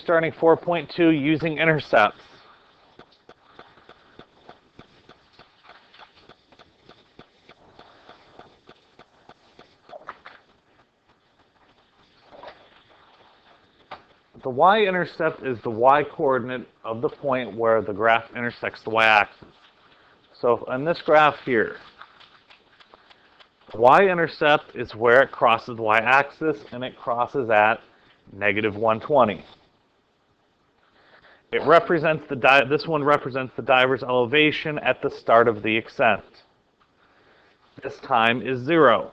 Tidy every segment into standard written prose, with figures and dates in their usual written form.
starting 4.2 using intercepts. The y-intercept is the y-coordinate of the point where the graph intersects the y-axis. So in this graph here, the y-intercept is where it crosses the y-axis, and it crosses at -120. It represents this one represents the diver's elevation at the start of the ascent. This time is 0.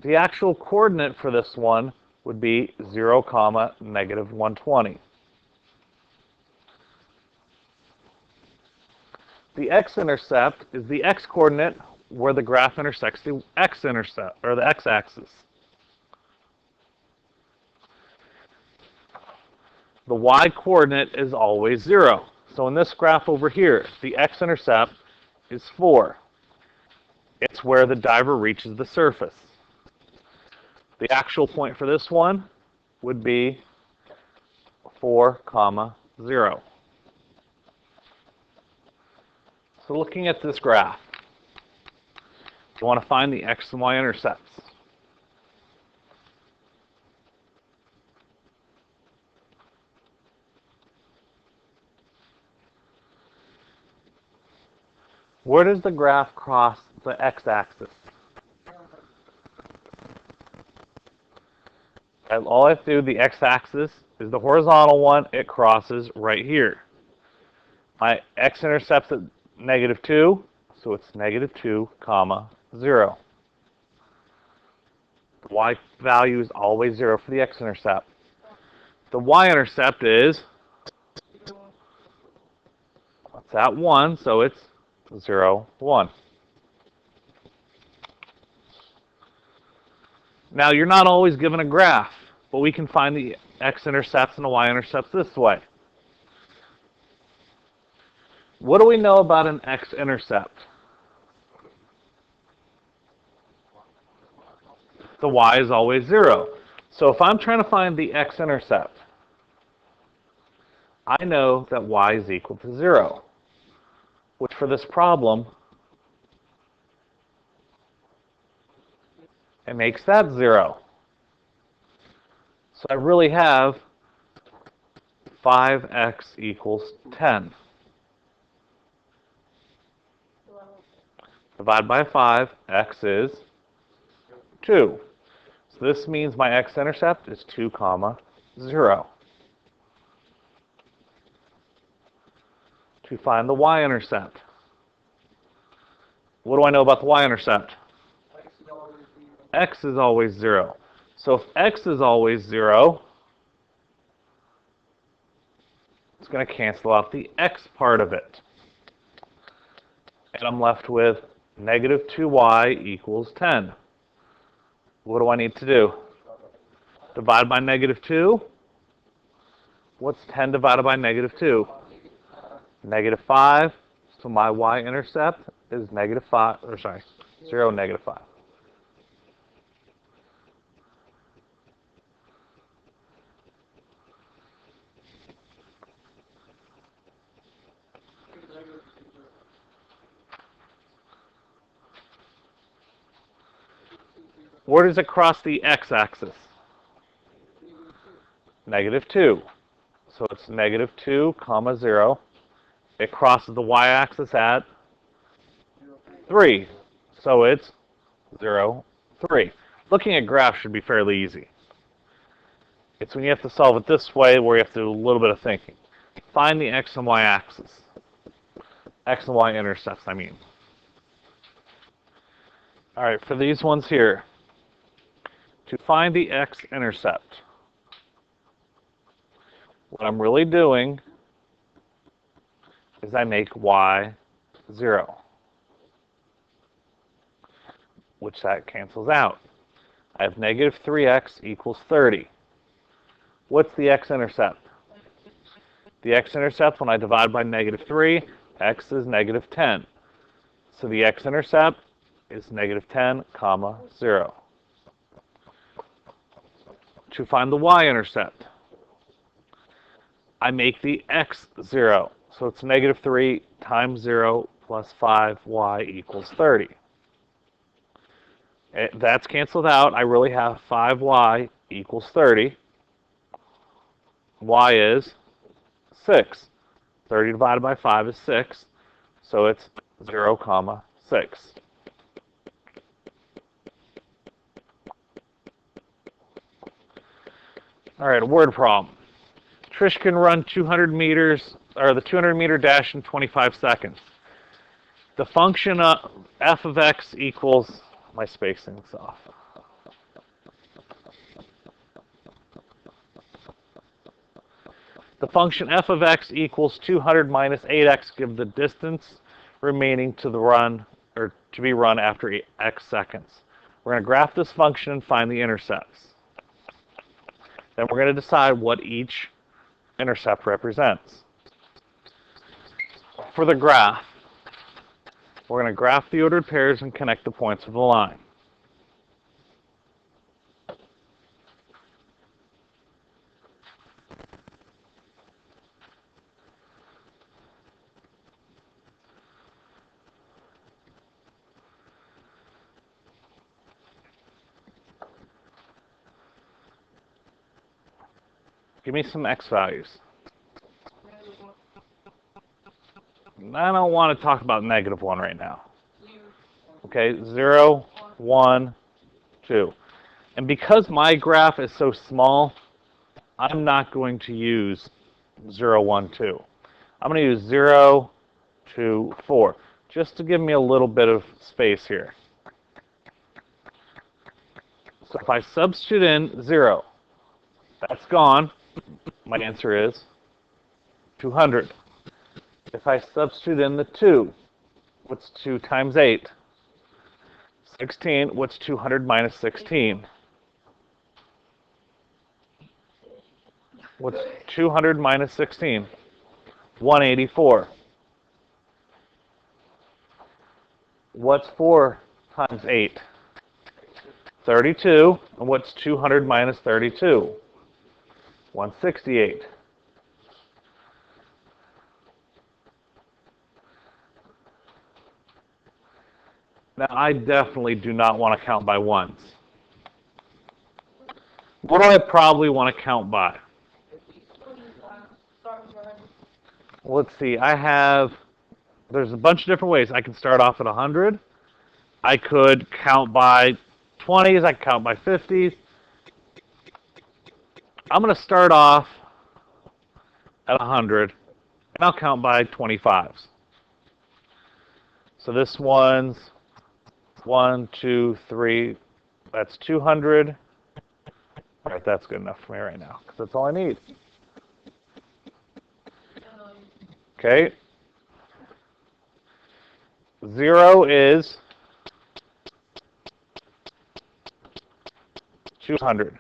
The actual coordinate for this one would be 0, -120. The x-intercept is the x-coordinate where the graph intersects the x-intercept, or the x-axis. The y-coordinate is always 0. So in this graph over here, the x-intercept is 4. It's where the diver reaches the surface. The actual point for this one would be 4, 0. So looking at this graph, you want to find the x and y intercepts. Where does the graph cross the x-axis? All I have to do, the x-axis is the horizontal one. It crosses right here. My x-intercept's at -2, so it's -2, 0. The y value is always 0 for the x-intercept. The y-intercept is, it's at 1, so it's 0, 1. Now, you're not always given a graph, but we can find the x-intercepts and the y-intercepts this way. What do we know about an x-intercept? The y is always 0. So if I'm trying to find the x-intercept, I know that y is equal to 0, which for this problem, it makes that 0. So I really have 5x equals 10. Divide by 5, x is 2. So this means my x-intercept is 2, 0. To find the y-intercept, what do I know about the y-intercept? X is always 0. So if x is always 0, it's going to cancel out the x part of it. And I'm left with -2y equals 10. What do I need to do? Divide by -2. What's 10 divided by -2? -5. So my y-intercept is -5, or sorry, 0, -5. Where does it cross the x-axis? -2. So it's -2, 0. It crosses the y-axis at 3. So it's 0, 3. Looking at graphs should be fairly easy. It's when you have to solve it this way where you have to do a little bit of thinking. Find the x and y axis. X and y intercepts, I mean. All right, for these ones here, to find the x-intercept, what I'm really doing is I make y 0, which that cancels out. I have -3x equals 30. What's the x-intercept? The x-intercept, when I divide by -3, x is -10. So the x-intercept is -10, 0. to find the y-intercept, I make the x 0. So it's negative 3 times 0 plus 5y equals 30. That's canceled out. I really have 5y equals 30. Y is 6. 30 divided by 5 is 6. So it's 0, 6. All right, a word problem. Trish can run 200 meters, or the 200-meter dash in 25 seconds. The function f of x equals, my spacing's off. The function f of x equals 200 minus 8x give the distance remaining to the run, or to be run after x seconds. We're going to graph this function and find the intercepts. Then we're going to decide what each intercept represents. For the graph, we're going to graph the ordered pairs and connect the points of the line. Give me some x values. I don't want to talk about negative 1 right now. Okay, 0, 1, 2. And because my graph is so small, I'm not going to use 0, 1, 2. I'm going to use 0, 2, 4, just to give me a little bit of space here. So if I substitute in 0, that's gone. My answer is 200. If I substitute in the 2, what's 2 times 8? 16. What's 200 minus 16? What's 200 minus 16? 184. What's 4 times 8? 32. And what's 200 minus 32? 168. Now, I definitely do not want to count by ones. What do I probably want to count by? Let's see. There's a bunch of different ways. I can start off at 100. I could count by 20s. I can count by 50s. I'm going to start off at 100, and I'll count by 25s. So this one's 1, 2, 3. That's 200. All right, that's good enough for me right now, because that's all I need. Okay. 0 is 200.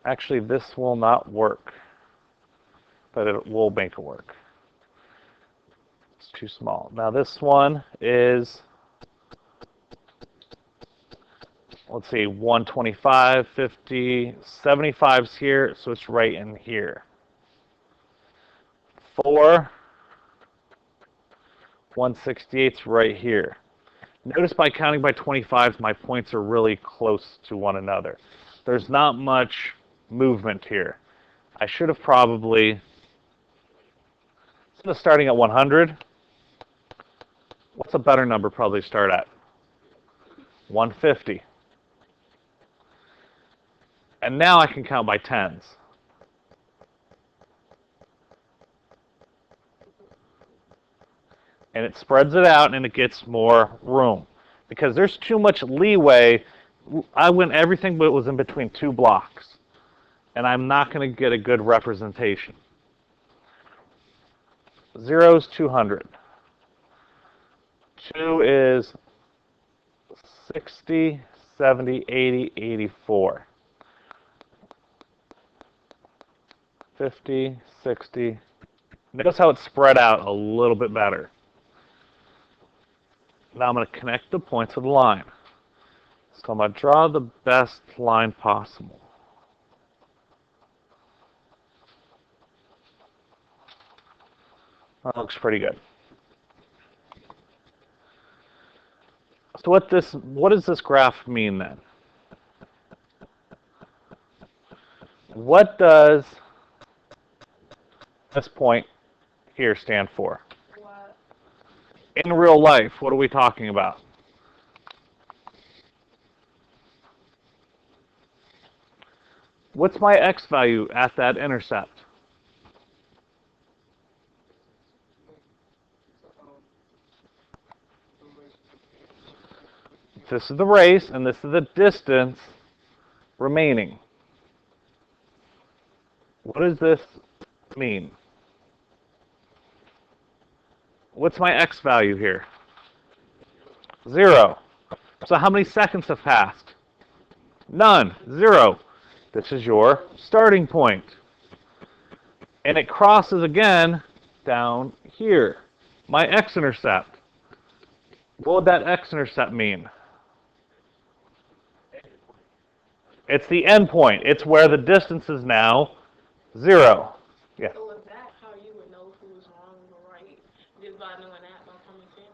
Actually, this will not work, but it will make it work. It's too small. Now this one is, let's see, 125, 50, 75's here, so it's right in here. 4, 168's right here. Notice by counting by 25s, my points are really close to one another. There's not much movement here. I should have probably, instead of starting at 100, what's a better number probably to start at? 150. And now I can count by tens. And it spreads it out and it gets more room. Because there's too much leeway. I went everything but was in between two blocks. And I'm not going to get a good representation. 0 is 200. 2 is 60, 70, 80, 84. 50, 60. Notice how it's spread out a little bit better. Now I'm going to connect the points of the line. So I'm going to draw the best line possible. That looks pretty good. So what does this graph mean then? What does this point here stand for? What? In real life, what are we talking about? What's my x value at that intercept? This is the race, and this is the distance remaining. What does this mean? What's my x value here? 0. So how many seconds have passed? None. 0. This is your starting point. And it crosses again down here. My x-intercept. What would that x-intercept mean? It's the end point. It's where the distance is now 0. Yeah. So is that how you would know who was wrong or right? Just by knowing that by common sense?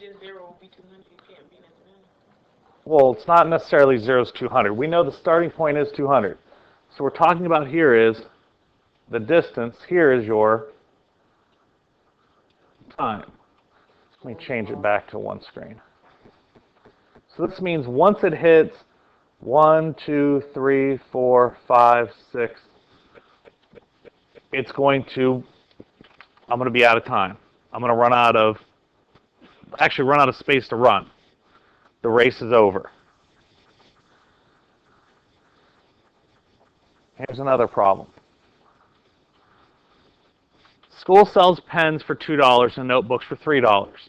Just 0 will be 200. You can't be necessarily. Well, it's not necessarily 0 is 200. We know the starting point is 200. So we're talking about here is the distance. Here is your time. Let me change it back to one screen. So this means once it hits 1, 2, 3, 4, 5, 6, I'm going to be out of time. I'm going to run out of space to run. The race is over. Here's another problem. School sells pens for $2 and notebooks for $3.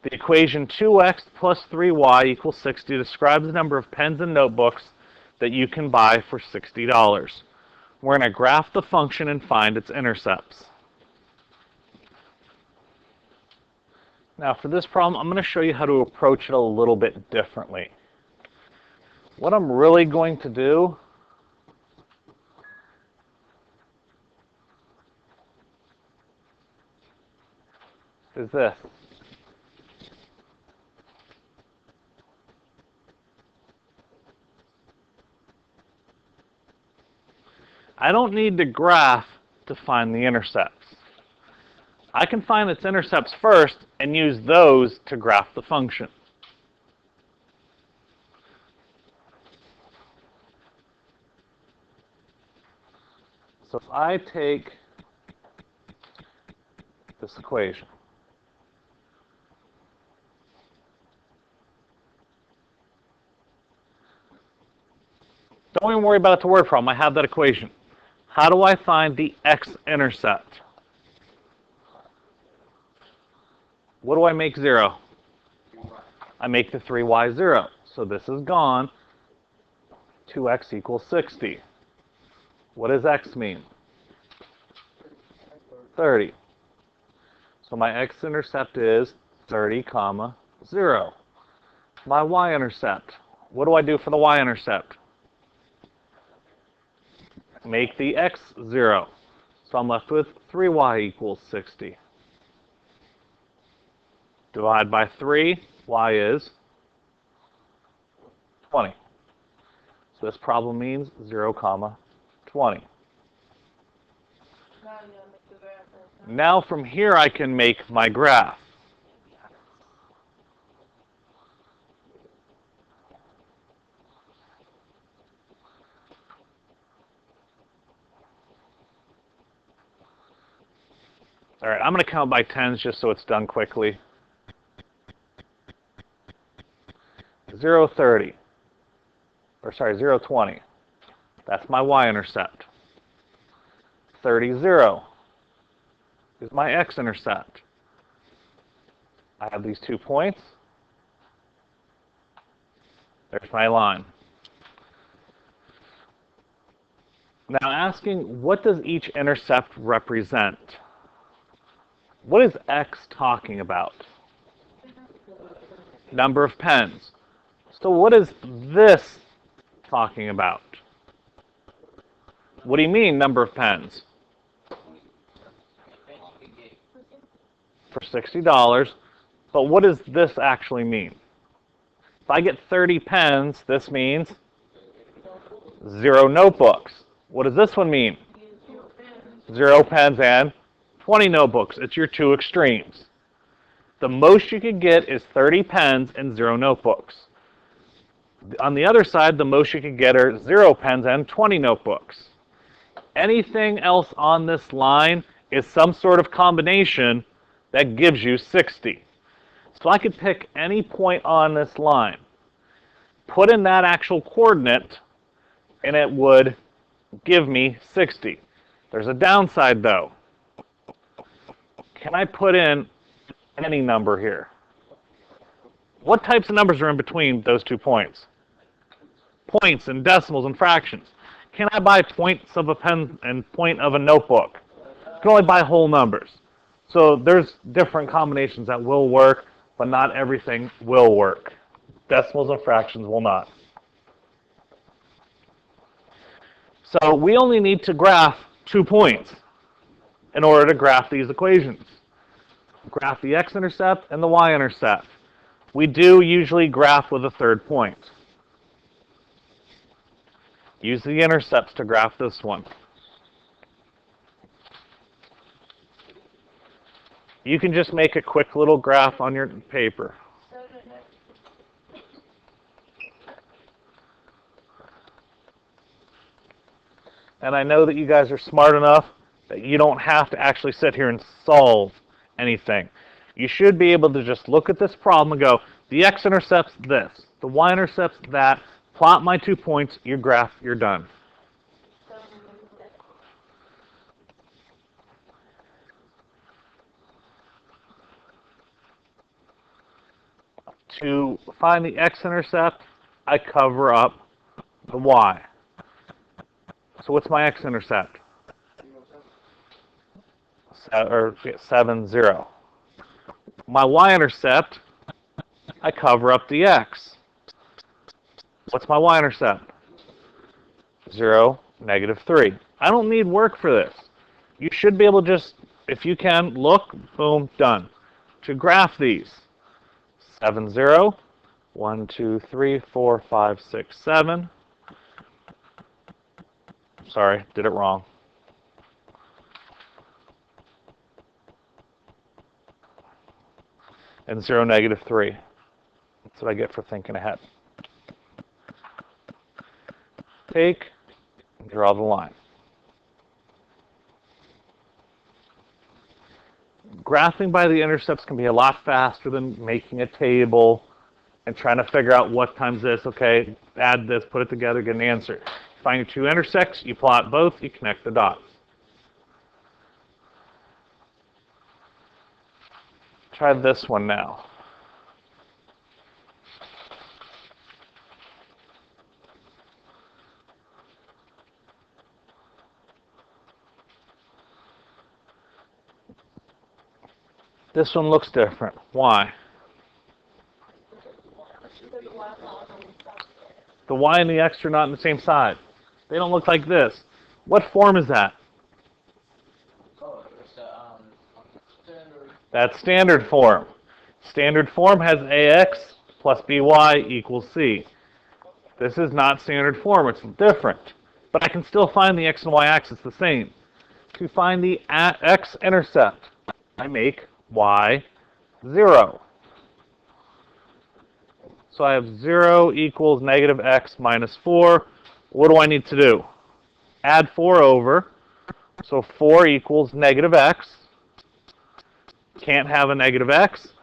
The equation 2x plus 3y equals 60 describes the number of pens and notebooks that you can buy for $60. We're going to graph the function and find its intercepts. Now for this problem, I'm going to show you how to approach it a little bit differently. What I'm really going to do is this. I don't need to graph to find the intercepts. I can find its intercepts first and use those to graph the function. So if I take this equation, don't even worry about it to word problem. I have that equation. How do I find the x-intercept? What do I make 0? I make the 3y 0. So this is gone. 2x equals 60. What does x mean? 30. So my x-intercept is 30, 0. My y-intercept. What do I do for the y-intercept? Make the x 0. So I'm left with 3y equals 60. Divide by 3, y is 20. So this problem means 0, 20. Now from here I can make my graph. All right, I'm going to count by tens just so it's done quickly. 0, 30. Or sorry, 0, 20. That's my y-intercept. 30, 0 is my x-intercept. I have these 2 points. There's my line. Now asking, what does each intercept represent? What is x talking about? Number of pens. So what is this talking about? What do you mean, number of pens? For $60. But what does this actually mean? If I get 30 pens, this means 0 notebooks. What does this one mean? 0 pens and 20 notebooks. It's your two extremes. The most you could get is 30 pens and 0 notebooks. On the other side, the most you could get are 0 pens and 20 notebooks. Anything else on this line is some sort of combination that gives you 60. So I could pick any point on this line, put in that actual coordinate, and it would give me 60. There's a downside though. Can I put in any number here? What types of numbers are in between those 2 points? Points and decimals and fractions. Can I buy points of a pen and point of a notebook? I can only buy whole numbers. So there's different combinations that will work, but not everything will work. Decimals and fractions will not. So we only need to graph 2 points in order to graph these equations. Graph the X-intercept and the Y-intercept. We do usually graph with a third point. Use the intercepts to graph this one. You can just make a quick little graph on your paper. And I know that you guys are smart enough that you don't have to actually sit here and solve anything. You should be able to just look at this problem and go, the X-intercept's this, the Y-intercept's that, plot my 2 points, your graph, you're done. To find the X-intercept, I cover up the Y. So what's my X-intercept? 7, 0. My Y-intercept, I cover up the X. What's my Y-intercept? 0, -3. I don't need work for this. You should be able to just, if you can, look, boom, done. To graph these, 7, 0, 1, 2, 3, 4, 5, 6, 7. Sorry, did it wrong. And 0, -3. That's what I get for thinking ahead. Take and draw the line. Graphing by the intercepts can be a lot faster than making a table and trying to figure out what times this, okay, add this, put it together, get an answer. Find your 2 intersects, you plot both, you connect the dots. Try this one now. This one looks different. Why? The Y and the X are not on the same side. They don't look like this. What form is that? That's standard form. Standard form has AX plus BY equals C. This is not standard form. It's different. But I can still find the X and Y axis the same. To find the X-intercept, I make Y 0. So I have 0 equals -x minus 4. What do I need to do? Add 4 over. So 4 equals -x. Can't have a -x.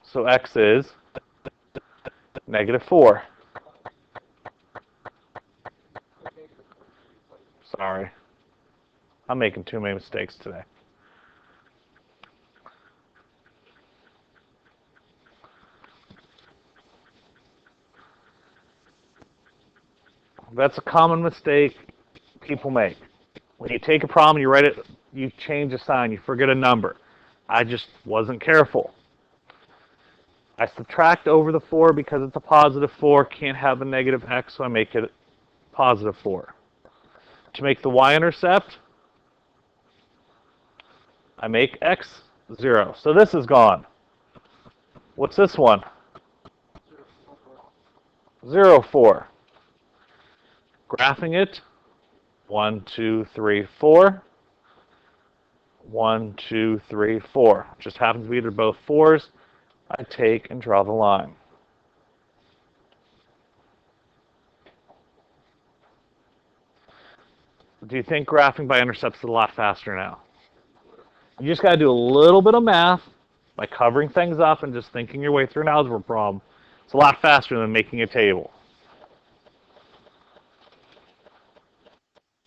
So x is -4. Sorry. I'm making too many mistakes today. That's a common mistake people make. When you take a problem, you write it, you change a sign, you forget a number. I just wasn't careful. I subtract over the 4 because it's a positive 4, can't have a negative x, so I make it positive 4. To make the y-intercept, I make x 0. So this is gone. What's this one? 0, 4. Graphing it, 1, 2, 3, 4. 1, 2, 3, 4. Just happens to be they're both 4s. I take and draw the line. Do you think graphing by intercepts is a lot faster now? You just got to do a little bit of math by covering things up and just thinking your way through an algebra problem. It's a lot faster than making a table.